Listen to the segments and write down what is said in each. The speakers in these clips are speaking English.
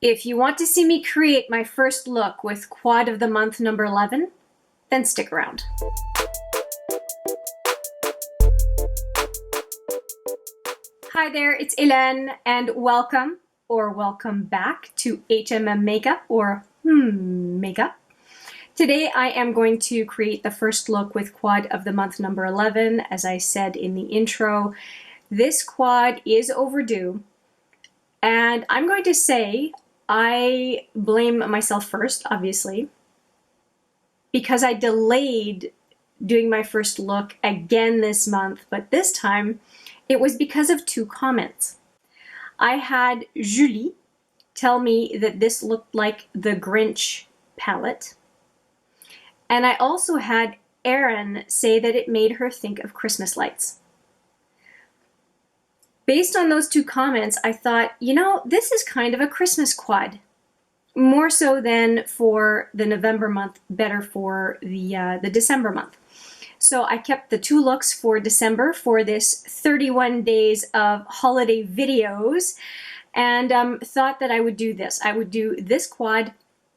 If you want to see me create my first look with quad of the month number 11, then stick around. Hi there, it's Hélène, and welcome or welcome back to HMM Makeup or Makeup. Today I am going to create the first look with quad of the month number 11. As I said in the intro, this quad is overdue, and I'm going to say I blame myself first, obviously, because I delayed doing my first look again this month, but this time it was because of two comments. I had Julie tell me that this looked like the Grinch palette, and I also had Erin say that it made her think of Christmas lights. Based on those two comments, I thought, you know, this is kind of a Christmas quad. More so than for the November month, better for the December month. So I kept the two looks for December for this 31 days of holiday videos, and thought that I would do this. I would do this quad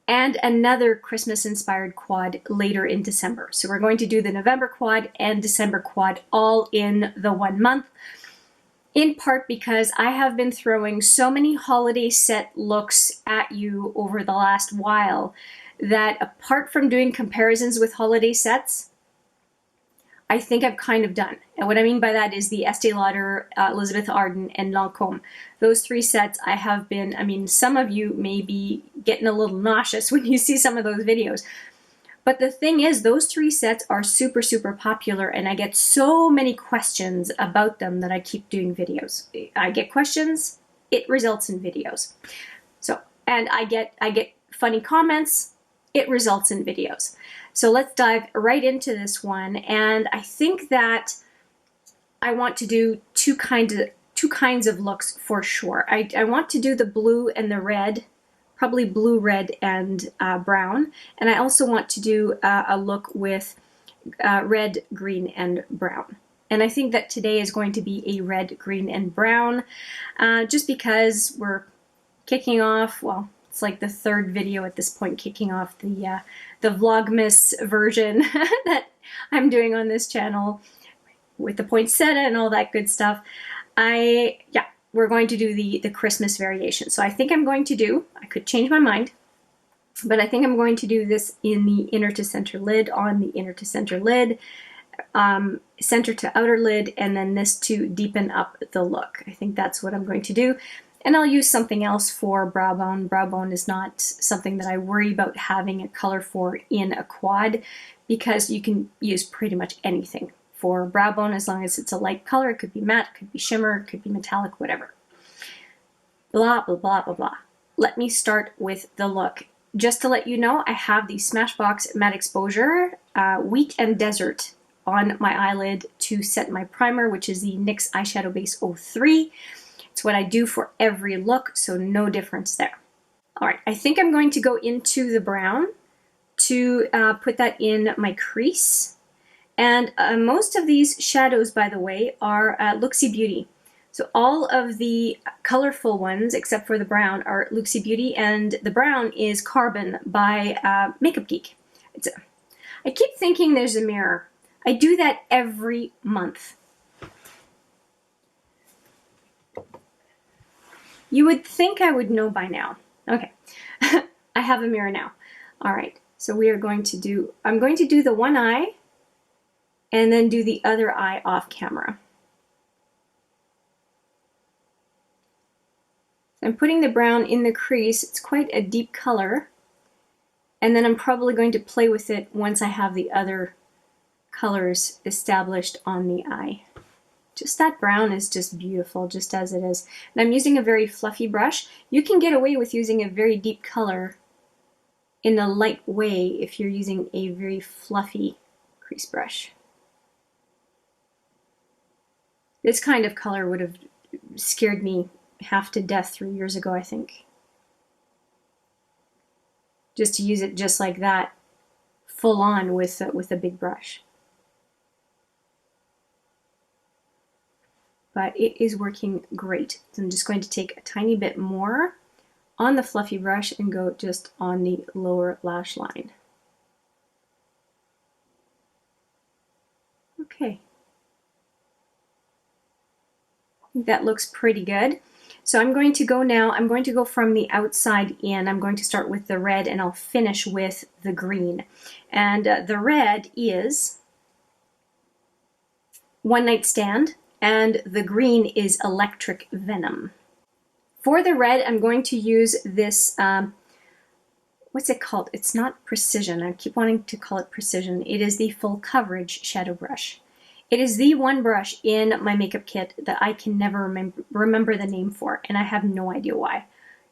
and another Christmas-inspired quad later in December. So we're going to do the November quad and December quad all in the 1 month. In part because I have been throwing so many holiday set looks at you over the last while that apart from doing comparisons with holiday sets, I think I'm kind of done. And what I mean by that is the Estee Lauder, Elizabeth Arden, and Lancôme. Those three sets I have been, I mean, some of you may be getting a little nauseous when you see some of those videos. But the thing is, those three sets are super, super popular, and I get so many questions about them that I keep doing videos. I get questions, it results in videos. So, and I get funny comments, it results in videos. So let's dive right into this one, and I think that I want to do two kinds of looks for sure. I want to do the blue and the red, probably blue, red, and brown. And I also want to do a look with red, green, and brown. And I think that today is going to be a red, green, and brown, just because we're kicking off, well, it's like the third video at this point, kicking off the Vlogmas version that I'm doing on this channel with the poinsettia and all that good stuff. We're going to do the Christmas variation. So I think I'm going to do, I could change my mind, but I think I'm going to do this in the inner to center lid, on the inner to center lid, center to outer lid, and then this to deepen up the look. I think that's what I'm going to do. And I'll use something else for brow bone. Brow bone is not something that I worry about having a color for in a quad, because you can use pretty much anything for brow bone as long as it's a light color. It could be matte, it could be shimmer, it could be metallic, whatever. Blah, blah, blah, blah, blah. Let me start with the look. Just to let you know, I have the Smashbox Matte Exposure Wheat and Desert on my eyelid to set my primer, which is the NYX Eyeshadow Base 03. It's what I do for every look, so no difference there. All right, I think I'm going to go into the brown to put that in my crease. And most of these shadows, by the way, are Looxi Beauty. So all of the colorful ones, except for the brown, are Looxi Beauty, and the brown is Carbon by Makeup Geek. I keep thinking there's a mirror. I do that every month. You would think I would know by now. Okay, I have a mirror now. All right, so we are going to do, I'm going to do the one eye, and then do the other eye off camera. I'm putting the brown in the crease. It's quite a deep color, and then I'm probably going to play with it once I have the other colors established on the eye. Just that brown is just beautiful, just as it is. And I'm using a very fluffy brush. You can get away with using a very deep color in a light way if you're using a very fluffy crease brush. This kind of color would have scared me half to death 3 years ago, I think. Just to use it just like that, full on with a big brush. But it is working great. So I'm just going to take a tiny bit more on the fluffy brush and go just on the lower lash line. Okay. I think that looks pretty good. So I'm going to go now, I'm going to go from the outside in. I'm going to start with the red and I'll finish with the green. And the red is One Night Stand, and the green is Electric Venom. For the red, I'm going to use this, what's it called? It's not Precision. I keep wanting to call it Precision. It is the Full Coverage Shadow Brush. It is the one brush in my makeup kit that I can never remember the name for, and I have no idea why.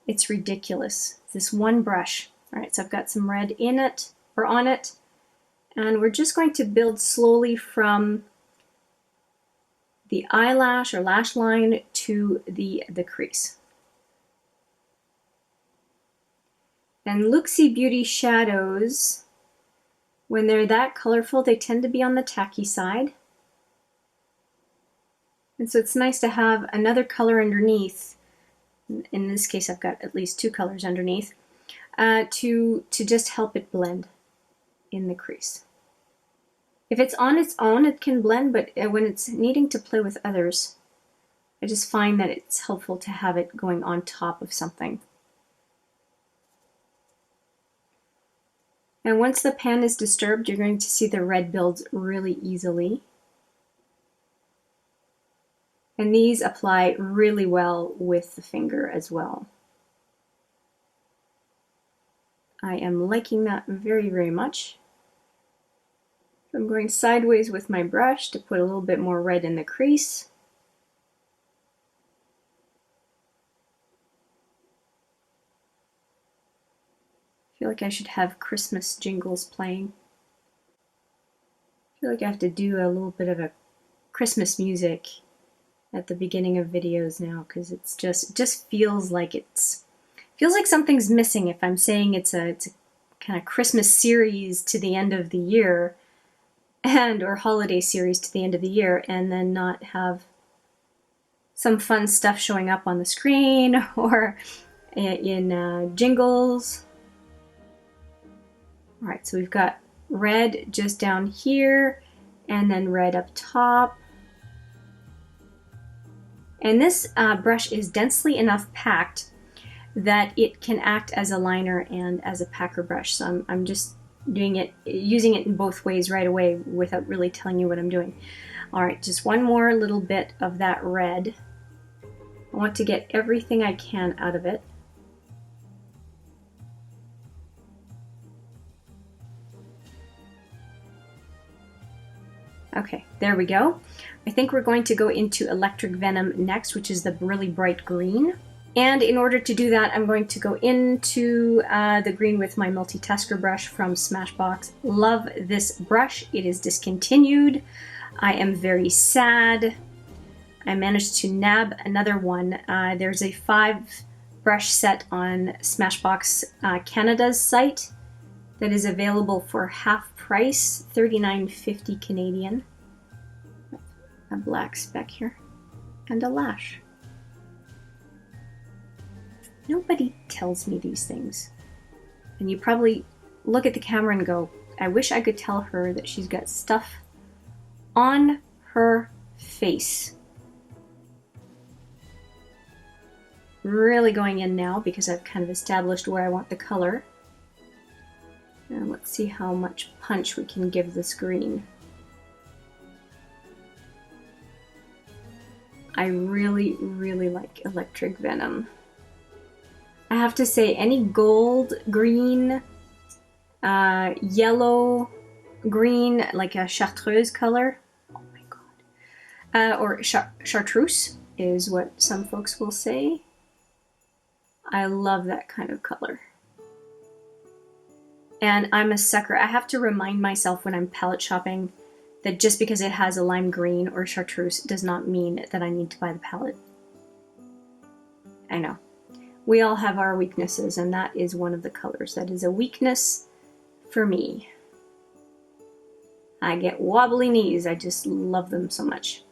It's ridiculous. This one brush. All right, so I've got some red in it, or on it, and we're just going to build slowly from the eyelash or lash line to the crease. And Looxi Beauty shadows, when they're that colorful, they tend to be on the tacky side. And so it's nice to have another color underneath. In this case, I've got at least two colors underneath to just help it blend in the crease. If it's on its own, it can blend, but when it's needing to play with others, I just find that it's helpful to have it going on top of something. And once the pan is disturbed, you're going to see the red builds really easily. And these apply really well with the finger as well. I am liking that very, very much. I'm going sideways with my brush to put a little bit more red in the crease. I feel like I should have Christmas jingles playing. I feel like I have to do a little bit of a Christmas music at the beginning of videos now, because it just feels like something's missing if I'm saying it's a kind of Christmas series to the end of the year, or holiday series to the end of the year, and then not have some fun stuff showing up on the screen or in jingles. All right, so we've got red just down here and then red up top. And this brush is densely enough packed that it can act as a liner and as a packer brush. So I'm just using it in both ways right away without really telling you what I'm doing. All right, just one more little bit of that red. I want to get everything I can out of it. Okay, there we go. I think we're going to go into Electric Venom next, which is the really bright green. And in order to do that, I'm going to go into the green with my multitasker brush from Smashbox. Love this brush. It is discontinued. I am very sad. I managed to nab another one. There's a 5 brush set on Smashbox Canada's site that is available for half price, $39.50 Canadian. A black speck here and a lash. Nobody tells me these things. And you probably look at the camera and go, I wish I could tell her that she's got stuff on her face. Really going in now because I've kind of established where I want the color. And let's see how much punch we can give this green. I really, really like Electric Venom. I have to say, any gold, green, yellow, green, like a chartreuse color, oh my god, or chartreuse is what some folks will say. I love that kind of color. And I'm a sucker. I have to remind myself when I'm palette shopping that just because it has a lime green or chartreuse does not mean that I need to buy the palette. I know. We all have our weaknesses, and that is one of the colors. That is a weakness for me. I get wobbly knees. I just love them so much.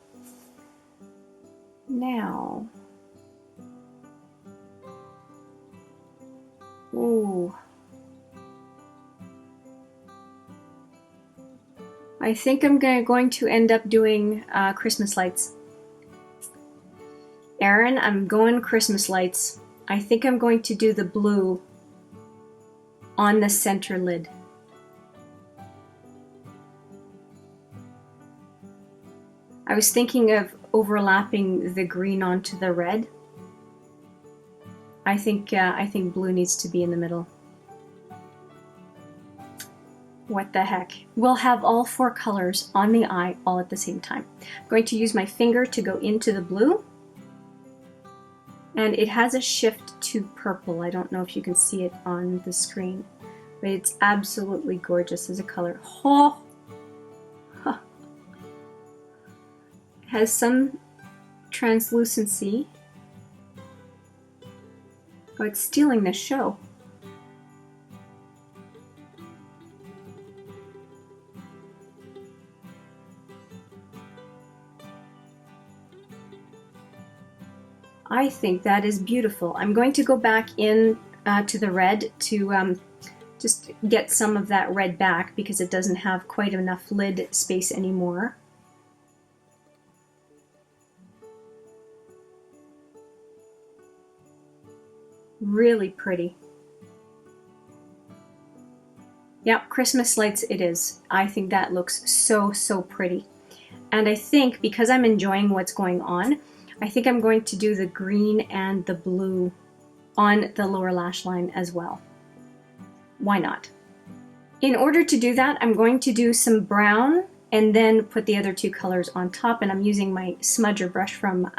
Now, Ooh. I think I'm going to end up doing Christmas lights. Erin, I'm going Christmas lights. I think I'm going to do the blue on the center lid. I was thinking of overlapping the green onto the red. I think blue needs to be in the middle. What the heck? We'll have all 4 colors on the eye all at the same time. I'm going to use my finger to go into the blue. And it has a shift to purple. I don't know if you can see it on the screen, but it's absolutely gorgeous as a color. Oh! Huh. It has some translucency. Oh, it's stealing the show. I think that is beautiful. I'm going to go back in to the red to just get some of that red back because it doesn't have quite enough lid space anymore. Really pretty. Yep, Christmas lights it is. I think that looks so, so pretty. And I think because I'm enjoying what's going on, I think I'm going to do the green and the blue on the lower lash line as well. Why not? In order to do that, I'm going to do some brown and then put the other 2 colors on top. And I'm using my smudger brush from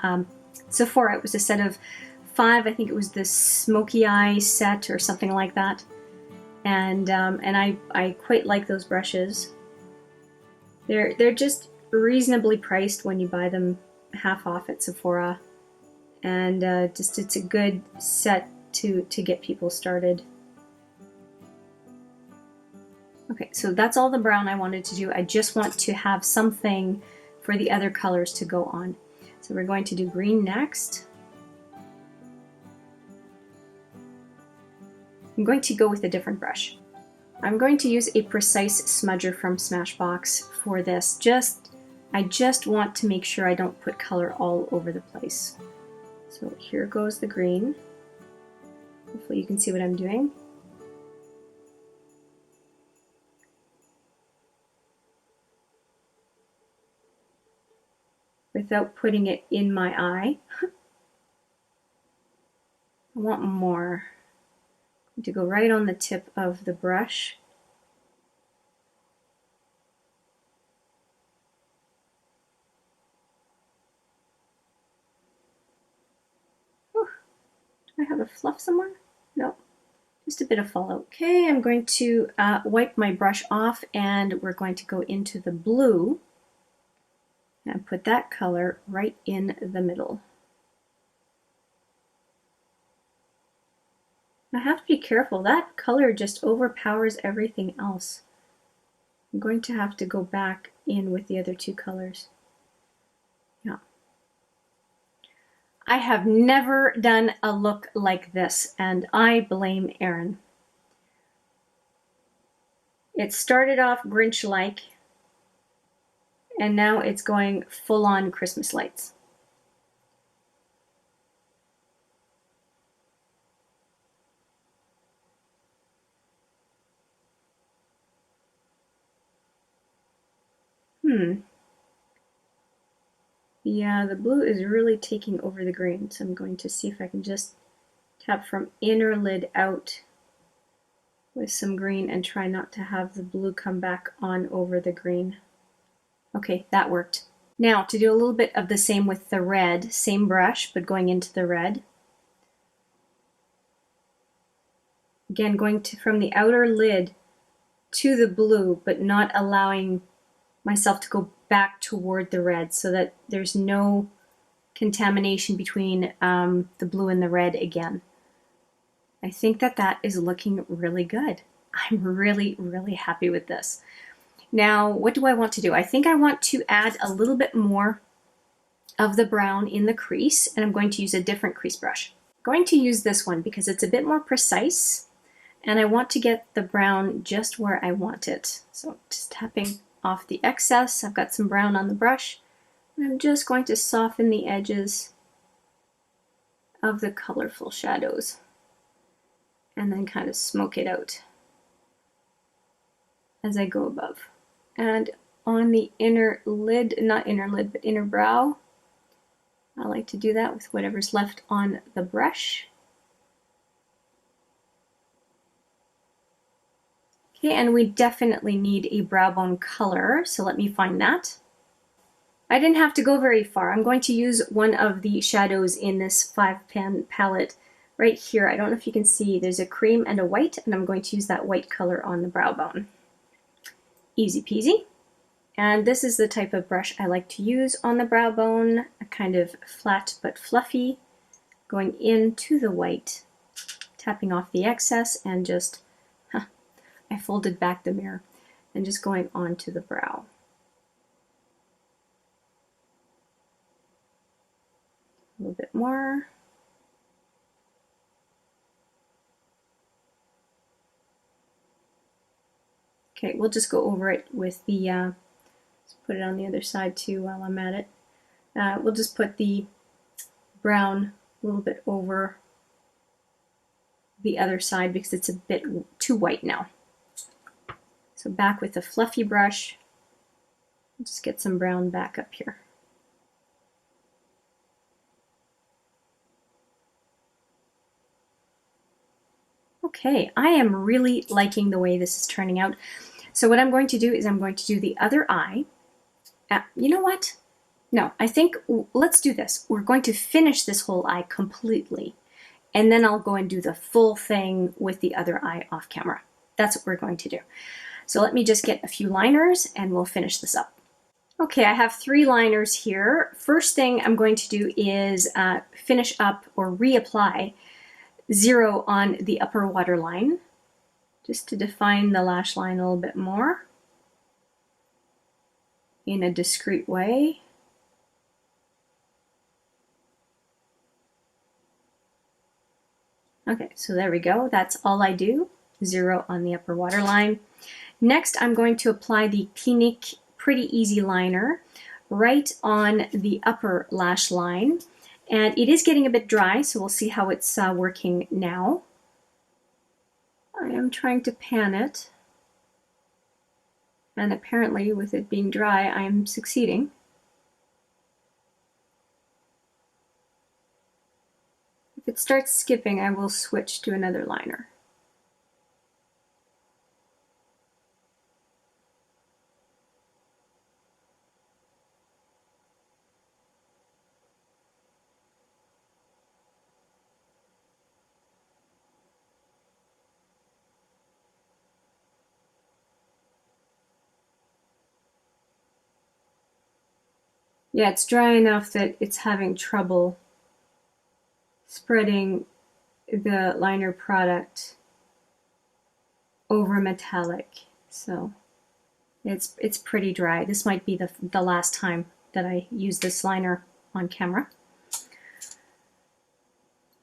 Sephora. It was a set of 5. I think it was the smoky eye set or something like that. And I quite like those brushes. They're just reasonably priced when you buy them half off at Sephora, and just it's a good set to get people started. Okay, so that's all the brown I wanted to do. I just want to have something for the other colors to go on. So we're going to do green next. I'm going to go with a different brush. I'm going to use a Precise Smudger from Smashbox for this. I just want to make sure I don't put color all over the place. So here goes the green. Hopefully you can see what I'm doing. Without putting it in my eye. I want more. To go right on the tip of the brush. Whew. Do I have a fluff somewhere? No, just a bit of fallout. Okay, I'm going to wipe my brush off and we're going to go into the blue and put that color right in the middle. I have to be careful. That color just overpowers everything else. I'm going to have to go back in with the other 2 colors. Yeah. I have never done a look like this, and I blame Erin. It started off Grinch-like, and now it's going full-on Christmas lights. Yeah, the blue is really taking over the green, so I'm going to see if I can just tap from inner lid out with some green and try not to have the blue come back on over the green. Okay, that worked. Now, to do a little bit of the same with the red, same brush, but going into the red. Again, going from the outer lid to the blue, but not allowing myself to go back toward the red so that there's no contamination between the blue and the red again. I think that is looking really good. I'm really, really happy with this. Now, what do I want to do? I think I want to add a little bit more of the brown in the crease, and I'm going to use a different crease brush. I'm going to use this one because it's a bit more precise. And I want to get the brown just where I want it. So just tapping off the excess. I've got some brown on the brush. And I'm just going to soften the edges of the colorful shadows and then kind of smoke it out as I go above. And on the inner lid, not inner lid, but inner brow, I like to do that with whatever's left on the brush. Okay, and we definitely need a brow bone color, so let me find that. I didn't have to go very far. I'm going to use one of the shadows in this 5-pan palette right here. I don't know if you can see, there's a cream and a white, and I'm going to use that white color on the brow bone. Easy peasy. And this is the type of brush I like to use on the brow bone, a kind of flat but fluffy, going into the white, tapping off the excess, and just, I folded back the mirror, and just going onto the brow. A little bit more. Okay, we'll just go over it with the, let's put it on the other side too while I'm at it. We'll just put the brown a little bit over the other side because it's a bit too white now. So back with a fluffy brush, just get some brown back up here. Okay, I am really liking the way this is turning out. So what I'm going to do is I'm going to do the other eye. You know what? No, I think let's do this. We're going to finish this whole eye completely, and then I'll go and do the full thing with the other eye off camera. That's what we're going to do. So let me just get a few liners and we'll finish this up. Okay, I have 3 liners here. First thing I'm going to do is finish up or reapply Zero on the upper waterline, just to define the lash line a little bit more in a discreet way. Okay, so there we go. That's all I do. Zero on the upper waterline. Next, I'm going to apply the KINIK Pretty Easy Liner right on the upper lash line. And it is getting a bit dry, so we'll see how it's working now. I am trying to pan it. And apparently, with it being dry, I am succeeding. If it starts skipping, I will switch to another liner. Yeah, it's dry enough that it's having trouble spreading the liner product over metallic. So it's pretty dry. This might be the last time that I use this liner on camera.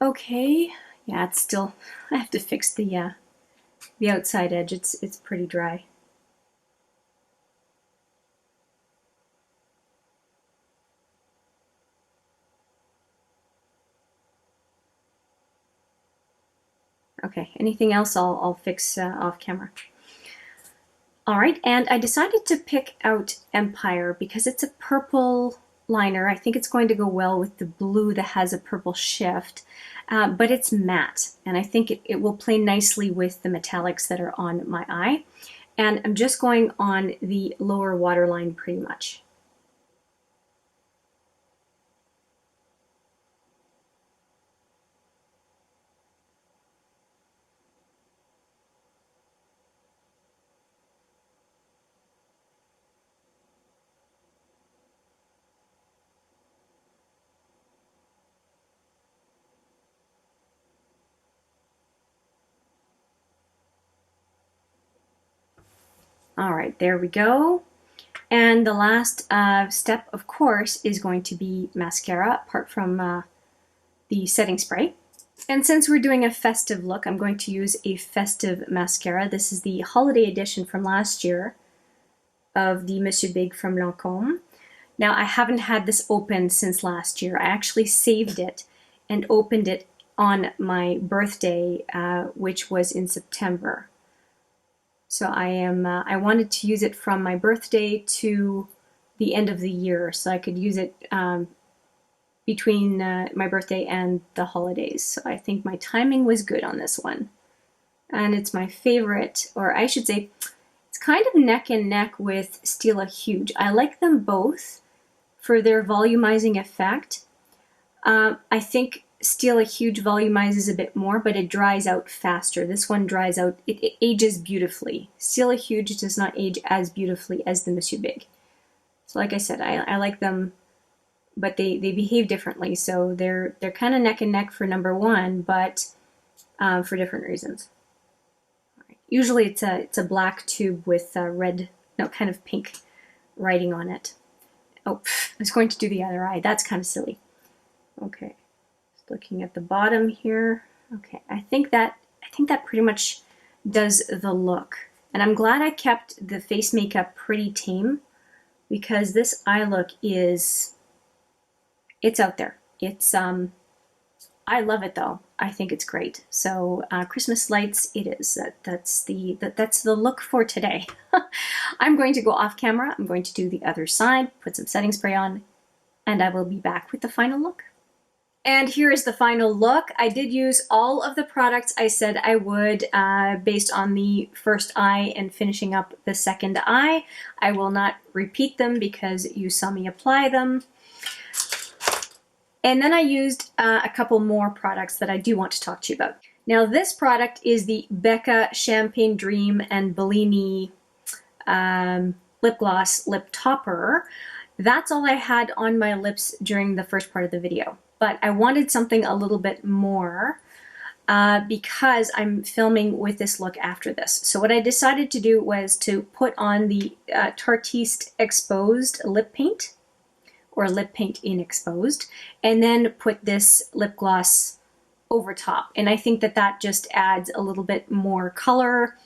Okay, yeah, it's still, I have to fix the outside edge. It's pretty dry. Okay, anything else I'll fix off camera. All right, and I decided to pick out Empire because it's a purple liner. I think it's going to go well with the blue that has a purple shift, but it's matte, and I think it will play nicely with the metallics that are on my eye. And I'm just going on the lower waterline pretty much. All right, there we go. And the last step, of course, is going to be mascara, apart from the setting spray. And since we're doing a festive look, I'm going to use a festive mascara. This is the holiday edition from last year of the Monsieur Big from Lancôme. Now, I haven't had this open since last year. I actually saved it and opened it on my birthday, which was in September. So I wanted to use it from my birthday to the end of the year, so I could use it between my birthday and the holidays. So I think my timing was good on this one. And it's my favorite, or I should say, it's kind of neck and neck with Stila Huge. I like them both for their volumizing effect. I think Stila Huge volumizes a bit more, but it dries out faster. This one dries out, it ages beautifully. Stila Huge does not age as beautifully as the Monsieur Big. So like I said, I like them, but they behave differently. So they're kind of neck and neck for number one, but for different reasons. Usually it's a black tube with red, no, kind of pink writing on it. Oh, I was going to do the other eye. That's kind of silly. Okay, just looking at the bottom here. Okay, I think that pretty much does the look. And I'm glad I kept the face makeup pretty tame, because this eye look it's out there. It's I love it though. I think it's great. So Christmas lights, it is. That's the look for today. I'm going to go off camera. I'm going to do the other side, put some setting spray on, and I will be back with the final look. And here is the final look. I did use all of the products I said I would based on the first eye and finishing up the second eye. I will not repeat them because you saw me apply them. And then I used a couple more products that I do want to talk to you about. Now this product is the Becca Champagne Dream and Bellini lip gloss lip topper. That's all I had on my lips during the first part of the video. But I wanted something a little bit more because I'm filming with this look after this. So what I decided to do was to put on the Tartiste Exposed lip paint, or lip paint in Exposed, and then put this lip gloss over top. And I think that just adds a little bit more color.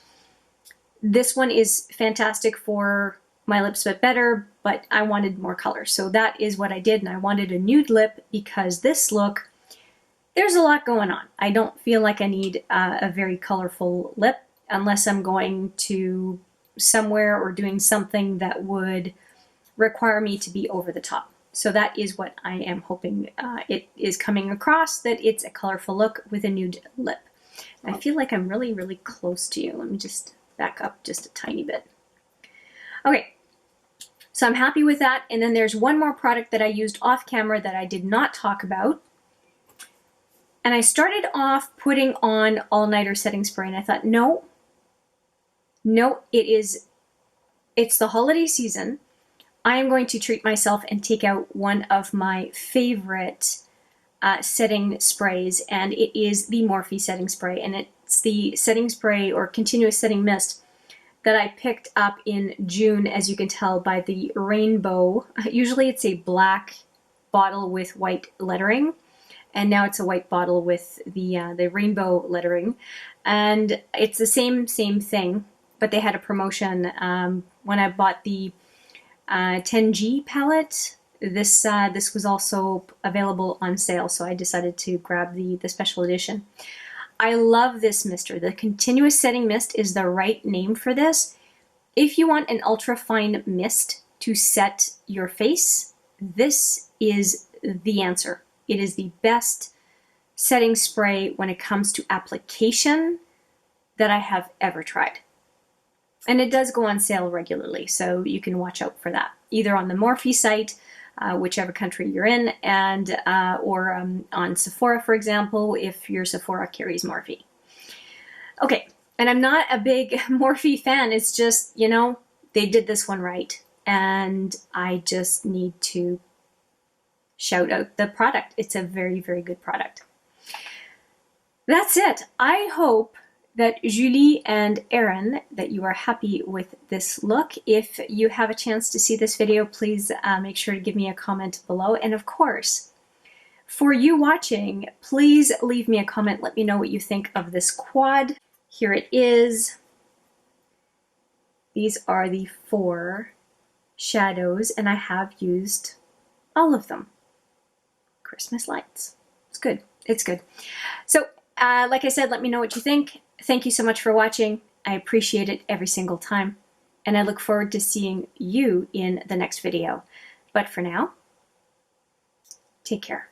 This one is fantastic for my lips but better, but I wanted more color. So that is what I did, and I wanted a nude lip because this look, there's a lot going on. I don't feel like I need a very colorful lip unless I'm going to somewhere or doing something that would require me to be over the top. So that is what I am hoping it is coming across, that it's a colorful look with a nude lip. I feel like I'm really, really close to you. Let me just back up just a tiny bit. Okay, so I'm happy with that. And then there's one more product that I used off camera that I did not talk about. And I started off putting on All Nighter setting spray, and I thought, no, it's the holiday season. I am going to treat myself and take out one of my favorite setting sprays, and it is the Morphe setting spray, and it's the setting spray or continuous setting mist that I picked up in June, as you can tell by the rainbow. Usually it's a black bottle with white lettering, and now it's a white bottle with the rainbow lettering, and it's the same thing, but they had a promotion when I bought the 10G palette. This was also available on sale, so I decided to grab the special edition. I love this mister. The continuous setting mist is the right name for this. If you want an ultra fine mist to set your face, this is the answer. It is the best setting spray when it comes to application that I have ever tried. And it does go on sale regularly, so you can watch out for that, either on the Morphe site, whichever country you're in, and or on Sephora, for example, if your Sephora carries Morphe. Okay, and I'm not a big Morphe fan. It's just, you know, they did this one right, and I just need to shout out the product. It's a very, very good product. That's it. I hope that Julie and Erin, that you are happy with this look. If you have a chance to see this video, please make sure to give me a comment below. And of course, For you watching, please leave me a comment. Let me know what you think of this quad. Here it is. These are the 4 shadows, and I have used all of them. Christmas lights. It's good. It's good. So, like I said, let me know what you think. Thank you so much for watching. I appreciate it every single time. And I look forward to seeing you in the next video. But for now, take care.